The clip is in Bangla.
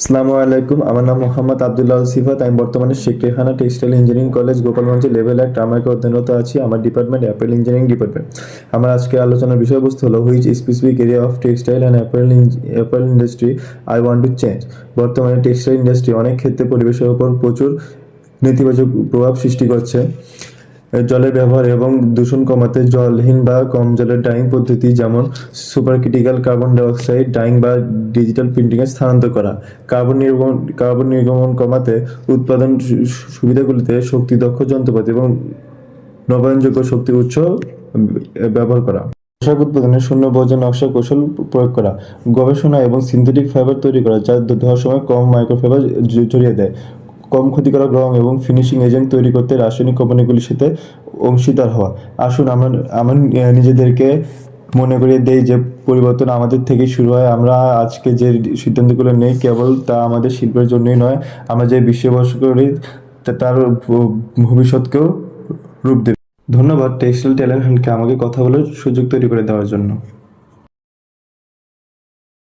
আসসালামু আলাইকুম। আমার নাম মোহাম্মদ আবদুল্লাহ সিফাত। আমি বর্তমানে Sheikh Rehana textile engineering college গোপালগঞ্জে লেভেল 1 ট্রামাকে অধ্যয়নরত আছি। আমার ডিপার্টমেন্ট অ্যাপারেল ইঞ্জিনিয়ারিং ডিপার্টমেন্ট। আমার আজকে আলোচনার বিষয়বস্তু হলো which specific area of textile and apparel industry I want to change. বর্তমানে টেক্সটাইল ইন্ডাস্ট্রি অনেক ক্ষেত্রে পরিবেশের উপর প্রচুর নেতিবাচক প্রভাব সৃষ্টি করছে। জলের ব্যবহার এবং দূষণ কমাতে জলহীন বা কম জলের ডাইং পদ্ধতি যেমন সুপারক্রিটিক্যাল কার্বন ডাইঅক্সাইড ডাইং বা ডিজিটাল প্রিন্টিংয়ে স্থানান্তর করা। কার্বন নির্গমন কমাতে উৎপাদন সুবিধাগুলিতে শক্তি দক্ষ যন্ত্রপাতি এবং নবায়নযোগ্য শক্তির উৎস ব্যবহার করা। পোশাক উৎপাদনে শূন্য বর্জ্য নকশা কৌশল প্রয়োগ করা। গবেষণা এবং সিনথেটিক ফাইবার তৈরি করা যা ধোয়ার সময় কম মাইক্রোফাইবার জড়িয়ে দেয়। কম ক্ষতিকারক রং এবং ফিনিশিং এজেন্ট তৈরি করতে রাসায়নিক কোম্পানিগুলির সাথে অংশীদার হওয়া। আসুন আমরা নিজেদেরকে মনে করিয়ে দেই যে পরিবর্তন আমাদের থেকেই শুরু হয়। আমরা আজকে যে সিদ্ধান্তগুলো নেই কেবল তা আমাদের শিল্পের জন্যই নয়, আমরা যে বিশ্বে করি তার ভবিষ্যৎকেও রূপ দেবে। ধন্যবাদ টেক্সটাইল ট্যালেন্ট হান্টকে আমাকে কথা বলার সুযোগ তৈরি করে দেওয়ার জন্য।